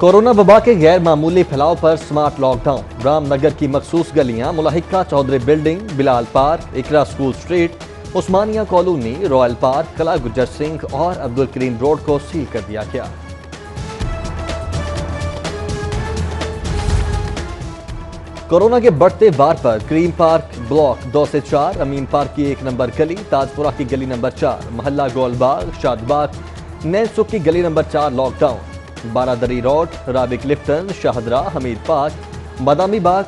Corona वबा के गैर मामूली फैलाव पर स्मार्ट लॉकडाउन। रामनगर की मखसूस गलियां मुलाहिका चौधरी बिल्डिंग, बिलाल पार्क, इकरा स्कूल स्ट्रीट, उस्मानिया कॉलोनी, रॉयल पार्क, कला गुज्जर सिंह और अब्दुल करीम रोड को सील कर दिया गया। कोरोना के बढ़ते वार पर क्रीम पार्क ब्लॉक 2 से 4, अमीन पार्क की 1 नंबर गली, ताजपुरा की गली नंबर 4, महल्ला गोलबाग, शादबाग, नैनसुख की गली नंबर 4 लॉकडाउन। बारादरी रोड, राबी Clifton, Shahdara, Hamid park, Badami Bagh,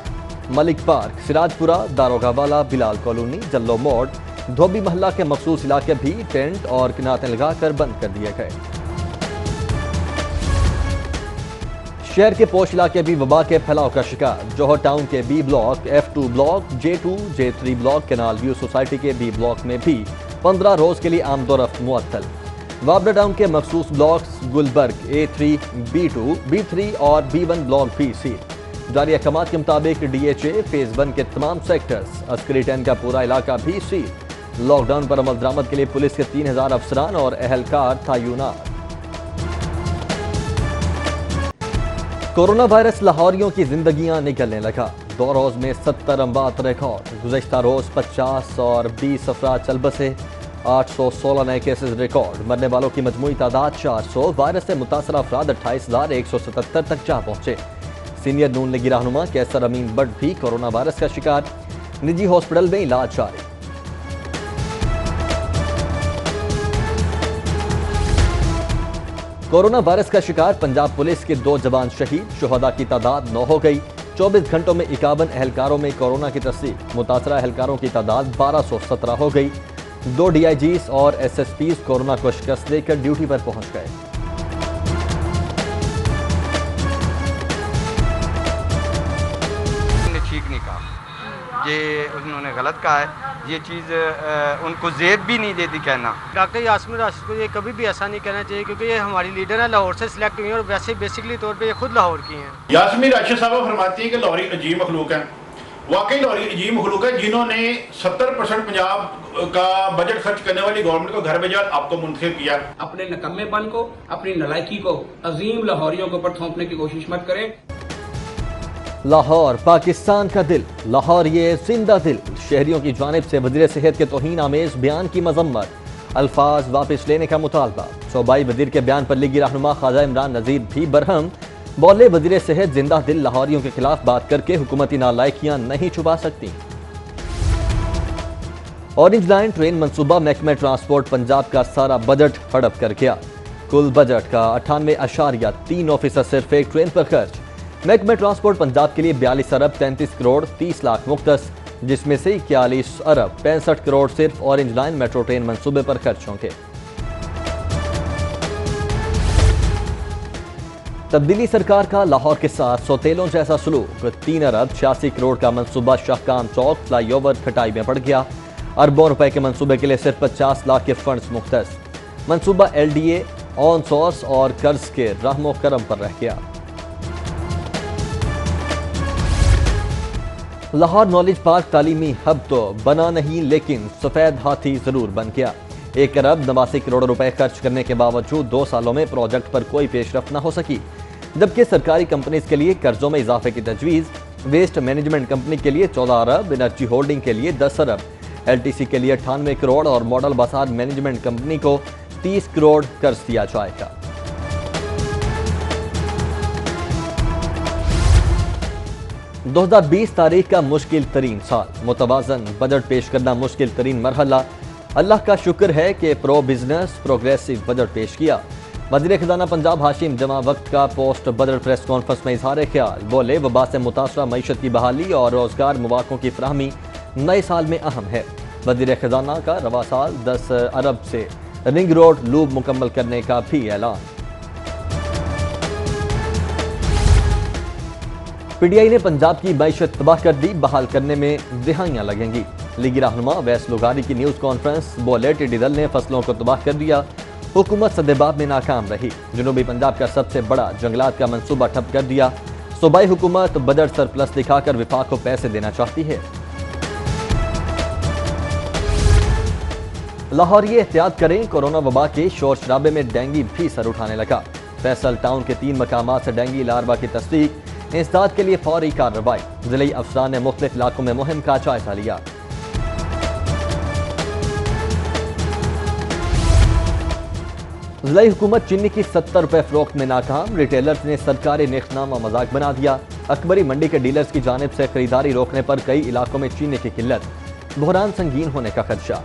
Malik park, सिराजपुरा, दारोगावाला, Bilal colony, जल्लो मोड़, धोबी महल्ला के मखसूस इलाके भी टेंट और किनारें लगाकर बंद कर दिए गए। शहर के पोश इलाके भी वबा के फैलाव का शिकार। जौहर टाउन के B block, F2 block, J2, J3 block, Canal View Society के बी ब्लॉक में भी 15 रोज के लिए आमदोरफ्त मुअत्तल। वाबरा टाउन के मखसूस blocks Gulberg A3, B2, B3 और B1 ब्लॉक भी सील। जारी अहकामात के मुताबिक DHA फेज 1 के तमाम सेक्टर्स, अस्करी 10 का पूरा इलाका भी सील। लॉकडाउन पर अमल दरामद के लिए पुलिस के 3000 अफसरान और अहलकार तैनात। कोरोना वायरस लाहौरियों की जिंदगियां निकलने लगा। 2 रोज में 70 अमवात रिकॉर्ड। गुज़श्ता रोज 50 और 20 अफराद चल बसे। 816 नए केसेस रिकॉर्ड। मरने वालों की मजमूई तादाद 400। वायरस से मुतासर अफराद 28,177 तक जा पहुंचे। सीनियर नून लीगी रहनुमा कैसर अमीन बट भी कोरोना वायरस का शिकार, निजी हॉस्पिटल में इलाज जारी। कोरोना वायरस का शिकार पंजाब पुलिस के 2 जवान शहीद। शुहदा की तादाद 9 हो गई। 24 घंटों में 51 एहलकारों में कोरोना की तस्दीक। मुतासरा एहलकारों की तादाद 1217 हो गई। 2 DIGs और SSPs कोरोना को शिकस्त देकर ड्यूटी पर पहुंच गए। ठीक नहीं कहा, ये उन्होंने गलत कहा है। ये चीज़ उनको ज़ेब भी नहीं देती कहना। डॉक्टर यास्मीन राशिद को ये कभी भी ऐसा नहीं कहना चाहिए, क्योंकि ये हमारी लीडर है, लाहौर से सिलेक्ट हुई हैं और वैसे बेसिकली तौर पे ये खुद लाहौर की हैं। यास्मीन राशिद साहब फरमाती हैं कि लाहौरी अजीब मखलूक है। वाकई लाहौरी अजीब मखलूक है, जिन्होंने 70% पंजाब का बजट खर्च करने वाली गवर्नमेंट को घर भेजा, आपको मुंतखब किया। अपने नकम्मेपन को, अपनी नलायकी को अजीम लाहौरियों के ऊपर थोपने की कोशिश मत करें। लाहौर पाकिस्तान का दिल, लाहौर ये जिंदा दिल। शहरियों की जानिब से वज़ीर सेहत के तौहीन आमेज बयान की मजम्मत, अल्फाज वापस लेने का मुतालबा। सूबाई वज़ीर के बयान पर लीगी रहनुमा ख्वाजा इमरान नज़ीर भी बरहम। बोले, वज़ीर सेहत जिंदा दिल लाहौरियों के खिलाफ बात करके हुकूमती नालायकियां नहीं छुपा सकती। ऑरेंज लाइन ट्रेन मनसूबा महकमे ट्रांसपोर्ट पंजाब का सारा बजट हड़प कर गया। कुल बजट का 98.3% सिर्फ एक ट्रेन पर खर्च। महकमे ट्रांसपोर्ट पंजाब के लिए 42 अरब 33 करोड़ 30 लाख मुख्तस, जिसमें से 41 अरब 65 करोड़ सिर्फ ऑरेंज लाइन मेट्रो ट्रेन मंसूबे पर खर्च होंगे। तब्दीली सरकार का लाहौर के साथ सौतेलों जैसा सलूक। 3 अरब 86 करोड़ का मंसूबा शाहकाम चौक फ्लाईओवर खटाई में पड़ गया। अरबों रुपए के मंसूबे के लिए सिर्फ 50 लाख के फंड्स मुख्तस। मंसूबा LDA ऑन सोर्स और कर्ज के रहमो करम पर रह गया। लाहौर नॉलेज पार्क तालीमी हब तो बना नहीं, लेकिन सफेद हाथी जरूर बन गया। 1 अरब 89 करोड़ रुपए खर्च करने के बावजूद 2 सालों में प्रोजेक्ट पर कोई पेशरफ न हो सकी। जबकि सरकारी कंपनीज के लिए कर्जों में इजाफे की तजवीज़। वेस्ट मैनेजमेंट कंपनी के लिए 14 अरब, एनर्जी होल्डिंग के लिए 10 अरब, LTC के लिए 98 करोड़ और मॉडल बाजार मैनेजमेंट कंपनी को 30 करोड़ कर्ज दिया जाएगा। 2020 तारीख का मुश्किल तरीन साल। मुतवाजन बजट पेश करना मुश्किल तरीन मरहला। अल्लाह का शुक्र है कि प्रो बिजनेस प्रोग्रेसिव बजट पेश किया। वज़ीर खजाना पंजाब हाशिम जमा वक्त का पोस्ट बजट प्रेस कॉन्फ्रेंस में इजहार ख्याल। बोले, वबा से मुतासरा मईशत की बहाली और रोजगार मौक़ों की फराहमी नए साल में अहम है। वज़ीर खजाना का रवा साल 10 अरब से रिंग रोड लूप मुकम्मल करने का भी ऐलान। PTI ने पंजाब की मईशत तबाह कर दी, बहाल करने में दिहाइयां लगेंगी। लीगी रहनुमा वैस लुगारी की न्यूज़ कॉन्फ्रेंस। बोले, टिड्डी दल ने फसलों को तबाह कर दिया, हुकूमत सद्देबाब में नाकाम रही। जनूबी पंजाब का सबसे बड़ा जंगलात का मंसूबा ठप कर दिया। सूबाई हुकूमत बजट सरप्लस दिखाकर विफाक को पैसे देना चाहती है। लाहौर ये एहतियात करें, कोरोना वबा के शोर शराबे में डेंगू भी सर उठाने लगा। फैसल टाउन के 3 मकामात से डेंगू लार्वा की तस्दीक, इंसदाद के लिए फौरी कार्रवाई। जिले अफसरान ने मुख्तलिफ इलाकों में मुहिम का जायजा लिया। जिला हुकूमत चीनी की 70 रुपए फरोख्त में नाकाम, रिटेलर्स ने सरकारी नेखनामा मजाक बना दिया। अकबरी मंडी के डीलर्स की जानिब से खरीदारी रोकने पर कई इलाकों में चीनी की किल्लत, बहरान संगीन होने का खदशा।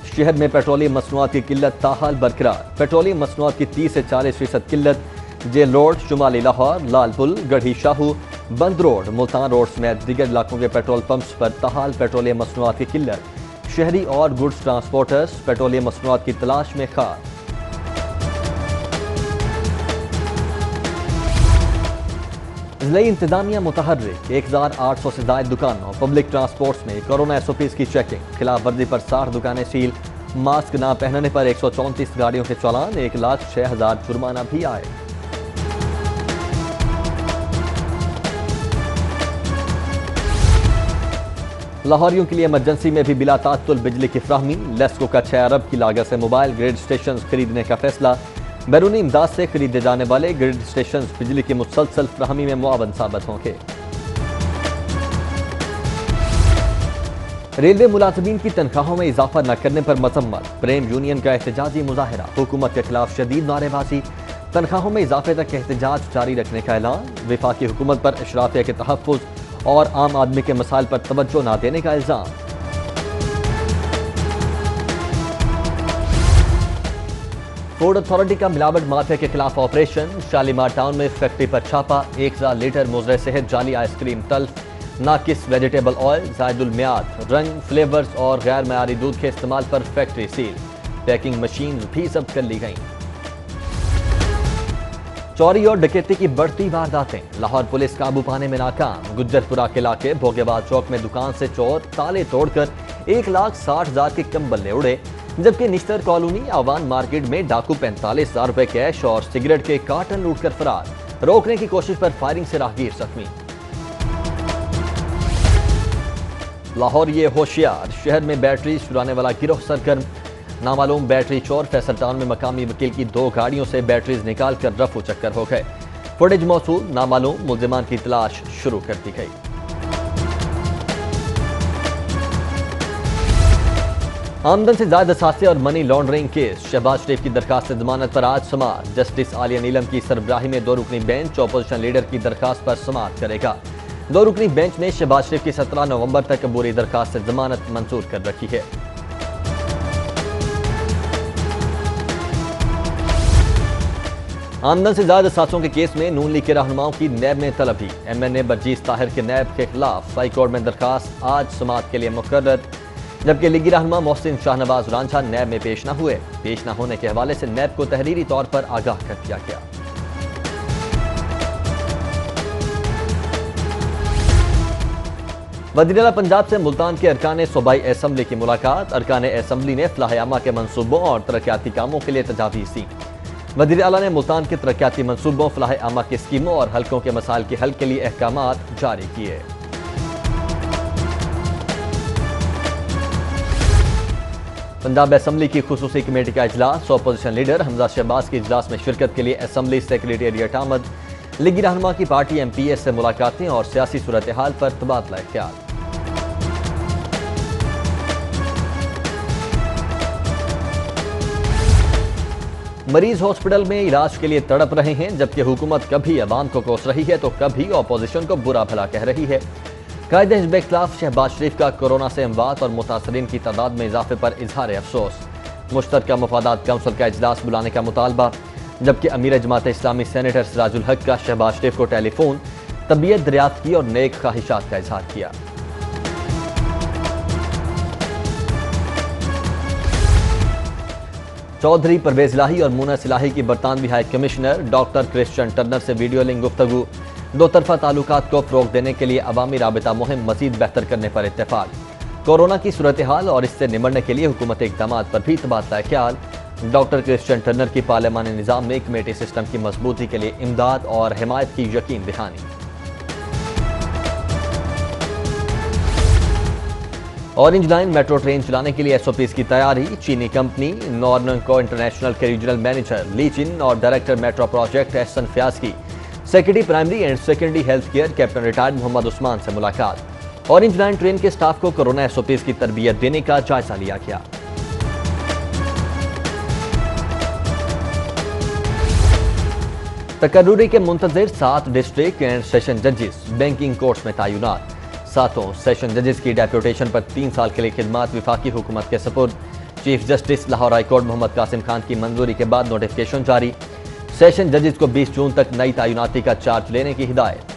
शहर में पेट्रोलियम मसनूआत की किल्लत ताहाल बरकरार, पेट्रोलियम मसनूआत की 30 से 40% किल्लत जेल रोड, शुमाली लाहौर, लालपुल, गढ़ी शाहू, बंद रोड, मुल्तान रोड समेत दीगर इलाकों के पेट्रोल पंप्स पर ताहाल पेट्रोलियम मसनूआत की किल्लत। शहरी और गुड्स ट्रांसपोर्टर्स पेट्रोलियम मसनूआत की तलाश में खार। जिले इंतजामिया मुतहर्रिक, 1800 से ज्यादा दुकानों पब्लिक ट्रांसपोर्ट्स में कोरोना SOPs की चेकिंग, खिलाफ वर्जी पर 60 दुकानें सील, मास्क न पहनने पर 134 गाड़ियों के चालान, 1,06,000 जुर्माना भी आए। लाहौरियों के लिए इमरजेंसी में भी बिला तात्तुल बिजली की फ्राहमी, लेस्को का 6 अरब की लागत से मोबाइल ग्रिड स्टेशन खरीदने का फैसला। बैरूनी इमदाद से खरीदे जाने वाले ग्रिड स्टेशन बिजली की मुसलसल फ्राहमी में मुआवन साबित होंगे। रेलवे मुलाजमीन की तनख्वाहों में इजाफा न करने पर मजम्मत, प्रेम यूनियन का एहतजाजी मुजाहरा, हुकूमत के खिलाफ शदीद नारेबाजी, तनख्वाहों में इजाफे तक एहतजाज जारी रखने का ऐलान। वफाकी हुकूमत पर अशराफिया के तहफ़्फ़ुज़ और आम आदमी के मसाइल पर तवज्जो न देने का इल्जाम। फूड अथॉरिटी का मिलावट माफिया के खिलाफ ऑपरेशन, शालीमार टाउन में फैक्ट्री पर छापा, 1000 लीटर मुज़र सेहत जाली आइसक्रीम तल्फ, नाकिस वेजिटेबल ऑयल, जायदुल मियाद, रंग, फ्लेवर्स और गैर मयारी दूध के इस्तेमाल पर फैक्ट्री सील, पैकिंग मशीन भी जब्त कर ली गईं। चोरी और डकैती की बढ़ती वारदातें, लाहौर पुलिस काबू पाने में नाकाम। गुज्जरपुरा के इलाके भोगेबाद चौक में दुकान से चोर ताले तोड़कर 1,60,000 के कंबल ले उड़े, जबकि निश्तर कॉलोनी आवान मार्केट में डाकू 45,000 रुपए कैश और सिगरेट के कार्टन लूटकर फरार, रोकने की कोशिश पर फायरिंग से राहगीर जख्मी। लाहौर ये होशियार, शहर में बैटरी चुराने वाला गिरोह सरगर्म, नामालूम बैटरी चोर फैसल टाउन में मकामी वकील की 2 गाड़ियों से बैटरीज निकाल कर रफू चक्कर हो गए। फुटेज मौसूल, नामालूम मुल्जिमान की तलाश शुरू कर दी गई। आमदन से ज्यादा असासे और मनी लॉन्ड्रिंग केस, शहबाज शरीफ की दरखास्त जमानत पर आज समाअत, जस्टिस आलिया नीलम की सरबराही में 2 रुकनी बेंच अपोजिशन लीडर की दरखास्त पर समाअत करेगा। 2 रुकनी बेंच ने शहबाज शरीफ की 17 नवंबर तक अबूरी दरखास्त से जमानत मंजूर कर रखी है। आमदन से ज्यादा असासों के केस में नून लीग के रहनुमाओं की नैब में तलबी, MNA बर्जीस ताहिर के नैब के खिलाफ हाई कोर्ट में दरखास्त आज समाअत के लिए मुकर्रर, जबकि लीगी रहनुमा मोहसिन शाहनवाज रांझा नैब में पेश न हुए। पेश न होने के हवाले से नैब को तहरीरी तौर पर आगाह कर दिया गया। वज़ीर आला पंजाब से मुल्तान के अरकान सूबाई असम्बली की मुलाकात, अरकान असम्बली ने फलाह आमा के मनसूबों और तरक्याती कामों के लिए तजावीज़ दी। वज़ीर आला ने मुल्तान के तरक्याती मनसूबों, फलाह आमा की स्कीमों और हल्कों के मसाइल के हल के लिए अहकामात जारी किए। पंजाब असम्बली की खुसूसी कमेटी का इजलास, अपोजिशन लीडर हमजा शहबाज की इजलास में शिरकत के लिए असम्बली सेक्रेटेरिएट आमद, लीगी रहनुमा की पार्टी MPS से मुलाकातें और सियासी सूरत हाल पर तबादला ख्याल। मरीज हॉस्पिटल में इलाज के लिए तड़प रहे हैं, जबकि हुकूमत कभी अवाम को कोस रही है तो कभी अपोजिशन को बुरा भला कह रही है। कायदे हिज़्ब इख्तिलाफ शहबाज शरीफ का कोरोना से अमवात और मुतासरीन की तादाद में इजाफे पर इजहार अफसोस, मुश्तरका मफादात काउंसिल का इजलास बुलाने का मुतालबा, जबकि अमीर जमात इस्लामी सेनेटर सिराजुल हक का शहबाज शरीफ को टेलीफोन, तबीयत दरियाफ्त की और नेक ख्वाहिशात का इजहार किया। चौधरी परवेज इलाही और मुनस इलाही की बरतानवी high commissioner doctor Christian Turner से वीडियो लिंक गुफ्तगू, 2 तरफा ताल्लुकात को फ़रोग़ देने के लिए अवामी राबिता मुहिम मज़ीद बेहतर करने पर इत्तेफाक, कोरोना की सूरत हाल और इससे निमटने के लिए हुकूमती इक़दामात पर भी तबादला ख्याल। डॉक्टर क्रिश्चियन टर्नर की पार्लियामानी निज़ाम में कमेटी सिस्टम की मजबूती के लिए इमदाद और हिमायत की यकीन दहानी। ऑरेंज लाइन मेट्रो ट्रेन चलाने के लिए एसओपीज की तैयारी। चीनी कंपनी नॉर्नको इंटरनेशनल के रीजनल मैनेजर ली चिन और director metro project Ehsan Fayyaz की secretary primary and secondary health care captain retired Mohammad Usman से मुलाकात। ऑरेंज लाइन ट्रेन के स्टाफ को कोरोना एसओपीज की तरबियत देने का जायजा लिया गया। तकर्रुरी के मुंतजिर 7 डिस्ट्रिक्ट एंड सेशन जजेस बैंकिंग कोर्ट्स में तैनात। 7 सेशन जजेस की डेप्यूटेशन पर 3 साल के लिए खिदमत विफाकी हुकूमत के सपुर्द। Chief justice Lahore high court Mohammad Qasim Khan की मंजूरी के बाद नोटिफिकेशन जारी। सेशन जजेस को 20 जून तक नई तैनाती का चार्ज लेने की हिदायत।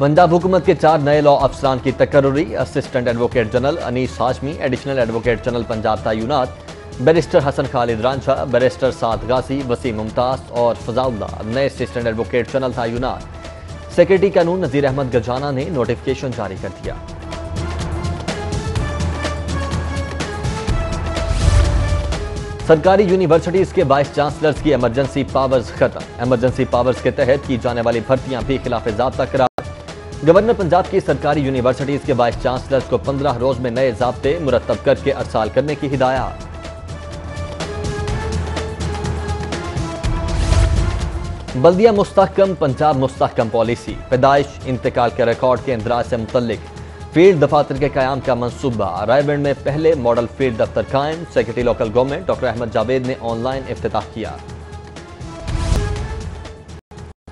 पंजाब हुकूमत के 4 नए लॉ अफसरान की तकर्रुरी। Assistant advocate general Anees Hashmi, additional advocate general Punjab तैनात। बैरिस्टर हसन खालिद रांझा, बैरिस्टर साद गाजी, वसीम मुमताज और फजाउल्ला नए असिस्टेंट एडवोकेट जनरल तैनात। सेक्रेटरी कानून नजीर अहमद गजाना ने नोटिफिकेशन जारी कर दिया। सरकारी यूनिवर्सिटीज के वाइस चांसलर्स की इमरजेंसी पावर्स खत्म। इमरजेंसी पावर्स के तहत की जाने वाली भर्तियां भी खिलाफ ज़ाब्ता करार। गवर्नर पंजाब की सरकारी यूनिवर्सिटीज के वाइस चांसलर्स को 15 रोज में नए ज़ाब्ते मुरतब करके अरसाल करने की हिदायत। बल्दिया मुस्तहकम पंजाब मुस्तहकम पॉलिसी। पैदाइश इंतकाल के रिकॉर्ड के इंदराज से मुतल्लिक फील्ड दफातर के कयाम का मंसूबा। रायगढ़ में पहले मॉडल फील्ड दफ्तर कायम। Secretary local government doctor Ahmad Javed ने ऑनलाइन इफ्तिताह किया।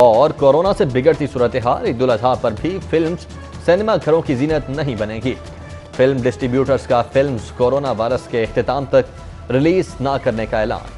और कोरोना से बिगड़ती सूरत हाल, ईद उल अजहा पर भी फिल्म्स सिनेमा घरों की जीनत नहीं बनेगी। फिल्म डिस्ट्रीब्यूटर्स का फिल्म्स कोरोना वायरस के इख्तिताम तक रिलीज न करने का ऐलान।